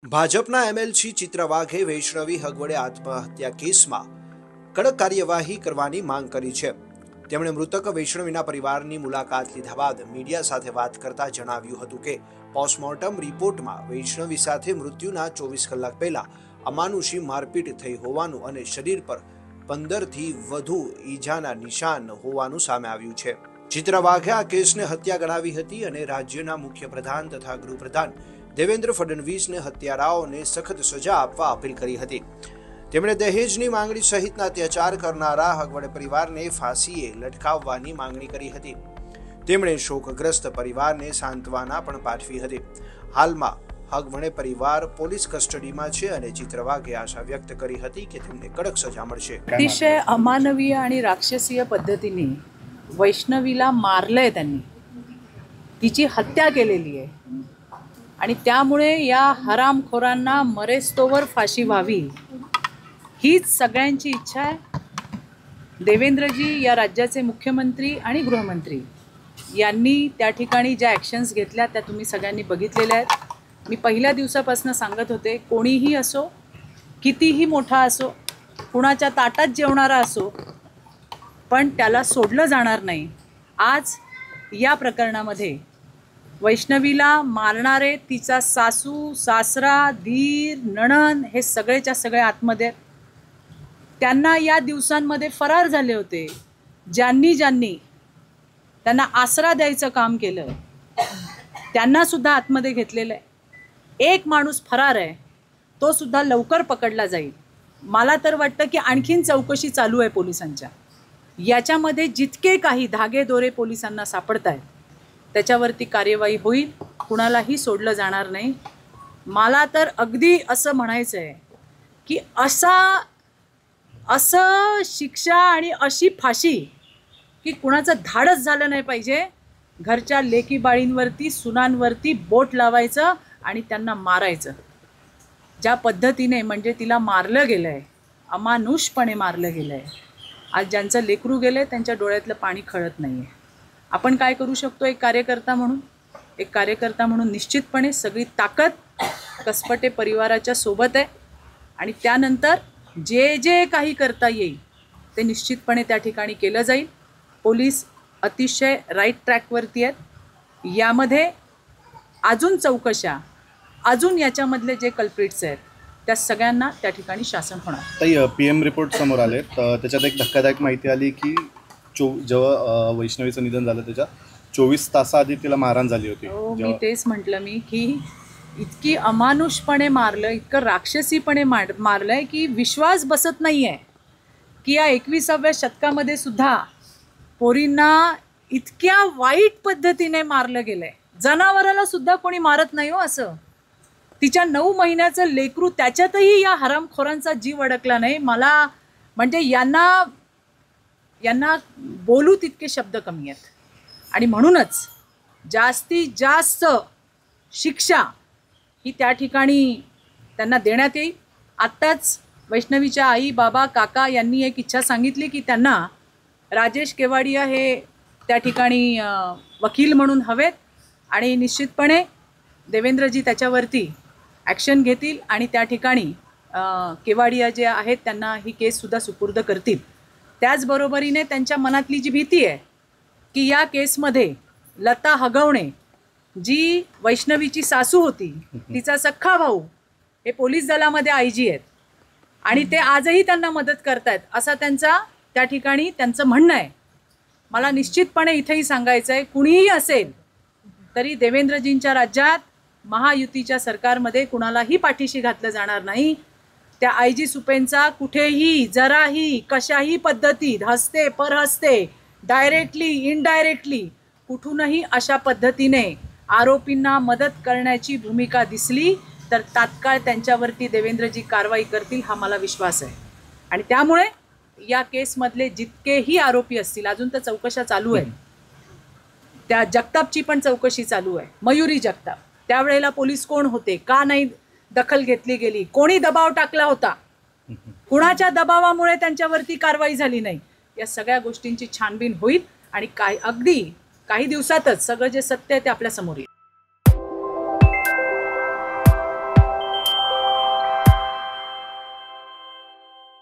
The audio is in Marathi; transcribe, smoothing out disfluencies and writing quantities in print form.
ભાજપના એમએલસી ચિત્ર વાઘે વૈષ્ણવી હગવડે આત્મહત્યા કેસમાં કડક કાર્યવાહી કરવાની માંગ કરી છે। તેમણે મૃતક વૈષ્ણવીના પરિવારની મુલાકાત લીધા બાદ મીડિયા સાથે વાત કરતા જણાવ્યું હતું કે પોસ્ટમોર્ટમ રિપોર્ટમાં વૈષ્ણવી સાથે મૃત્યુના 24 કલાક પહેલા અમાનુષી મારપીટ થઈ હોવાનું અને શરીર પર 15 થી વધુ ઈજાના નિશાન હોવાનું સામે આવ્યું છે। ચિત્ર વાઘે આ કેસને હત્યા ગણાવી હતી અને રાજ્યના મુખ્યપ્રધાન તથા ગૃહપ્રધાન દેવેન્દ્ર ફડણવીસને હત્યારાઓને સખત સજા આપવા અપીલ કરી હતી। તેમણે દહેજની માંગણી સહિતના અત્યાચાર કરનારા હગવડે પરિવારને ફાંસીએ લટકાવવાની માંગણી કરી હતી। તેમણે શોકગ્રસ્ત પરિવારને સાંત્વના પણ પાઠવી હતી। હાલમાં હગવડે પરિવાર પોલીસ કસ્ટડીમાં છે અને ચિત્ર વાઘે આશા વ્યક્ત કરી હતી કે તેમને કડક સજા મળશે। अतिशय अमानवीय आणि राक्षसीय पद्धतीने वैष्णवीला मारलंय त्यांनी, तिची हत्या केलेली आहे आणि त्यामुळे या हरामखोरांना मरेस्तोवर फाशी व्हावी हीच सगळ्यांची इच्छा आहे। देवेंद्रजी या राज्याचे मुख्यमंत्री आणि गृहमंत्री यांनी त्या ठिकाणी ज्या ॲक्शन्स घेतल्या त्या तुम्ही सगळ्यांनी बघितलेल्या आहेत। मी पहिल्या दिवसापासून सांगत होते, कोणीही असो, कितीही मोठा असो, कुणाच्या ताटात जेवणारा असो, पण त्याला सोडलं जाणार नाही। आज या प्रकरणामध्ये वैष्णवीला मारणारे तिचा सासू, सासरा, धीर, नणन हे सगळेच्या सगळे आतमध्ये त्यांना या दिवसांमध्ये फरार झाले होते। ज्यांनी त्यांना आसरा द्यायचं काम केलं त्यांना सुद्धा आतमध्ये घेतलेलं आहे। एक माणूस फरार आहे, तो सुद्धा लवकर पकडला जाईल। मला तर वाटतं की आणखीन चौकशी चालू आहे पोलिसांच्या। याच्यामध्ये जितके काही धागेदोरे पोलिसांना सापडतायत त्याच्यावरती कार्यवाही होईल, कुणालाही सोडलं जाणार नाही। मला तर अगदी असं म्हणायचं आहे की असं शिक्षा आणि अशी फाशी की कुणाचं धाडस झालं नाही पाहिजे। घरच्या लेकी बाळींवरती, सुनांवरती बोट लावायचं आणि त्यांना मारायचं। ज्या पद्धतीने म्हणजे तिला मारलं गेलं आहे, अमानुषपणे मारलं गेलं आहे। आज ज्यांचं लेकरू गेलं आहे त्यांच्या डोळ्यातलं पाणी खळत नाही आहे। आपण काय करू शकतो एक कार्यकर्ता म्हणून निश्चितपणे सगळी ताकद कसपटे परिवाराच्या सोबत आहे आणि त्यानंतर जे काही करता येईल ते निश्चितपणे त्या ठिकाणी केलं जाईल। पोलीस अतिशय राईट ट्रॅकवरती आहेत। यामध्ये अजून चौकशा, अजून याच्यामधले जे कल्प्रिट्स आहेत त्या सगळ्यांना त्या ठिकाणी शासन होणार। ताई, पीएम रिपोर्ट समोर आले तर त्याच्यात एक धक्कादायक माहिती आली की जेव्हा वैष्णवीचं निधन झालं त्याच्या 24 तासाआधी तिला मारहाण झाली होती। मी तेच म्हटलं की इतकी अमानुषपणे मारलं, इतकं राक्षसीपणे मारलंय की विश्वास बसत नाही आहे की या 21व्या शतकामध्ये सुद्धा पोरींना इतक्या वाईट पद्धतीने मारलं गेलंय। जनावराला सुद्धा कोणी मारत नाही हो असं। तिच्या 9 महिन्याचं लेकरू, त्याच्यातही या हरामखोरांचा जीव अडकला नाही। मला म्हणजे यांना बोलू तितके शब्द कमी आहेत आणि म्हणूनच जास्तीत जास्त शिक्षा ही त्या ठिकाणी त्यांना देण्यात येईल। आत्ताच वैष्णवीच्या आई, बाबा, काका यांनी एक इच्छा सांगितली की त्यांना राजेश केवाडिया हे त्या ठिकाणी वकील म्हणून हवेत आणि निश्चितपणे देवेंद्रजी त्याच्यावरती ॲक्शन घेतील आणि त्या ठिकाणी केवाडिया जे आहेत त्यांना ही केससुद्धा सुपूर्द करतील। त्याचबरोबरीने त्यांच्या मनातली जी भीती आहे की या केसमध्ये लता हगवणे जी वैष्णवीची सासू होती, तिचा सख्खा भाऊ हे पोलीस दलामध्ये IG आहेत आणि ते आजही त्यांना मदत करतायत असं त्या ठिकाणी त्यांचं म्हणणं आहे। मला निश्चितपणे इथेही सांगायचं आहे, कुणीही असेल तरी देवेंद्रजींच्या राज्यात महायुतीच्या सरकारमध्ये कुणालाही पाठीशी घातलं जाणार नाही। त्या IG सुपेंचा कुठेही जराही कशाही पद्धतीत हस्ते परहस्ते, डायरेक्टली इनडायरेक्टली कुठूनही अशा पद्धतीने आरोपींना मदत करण्याची भूमिका दिसली तर तात्काळ त्यांच्यावरती देवेंद्रजी कारवाई करतील हा मला विश्वास आहे। आणि त्यामुळे या केसमधले जितकेही आरोपी असतील, अजून तर चौकशा चालू आहे, त्या जगतापची पण चौकशी चालू आहे, मयुरी जगताप, त्यावेळेला पोलीस कोण होते, का नाही दखल घेतली गेली, कोणी दबाव टाकला होता, कुणाच्या दबावामुळे त्यांच्यावरती कारवाई झाली नाही, या सगळ्या गोष्टींची छानबीन होईल आणि अगदी काही दिवसातच सगळं जे सत्य आहे ते आपल्या समोर येईल।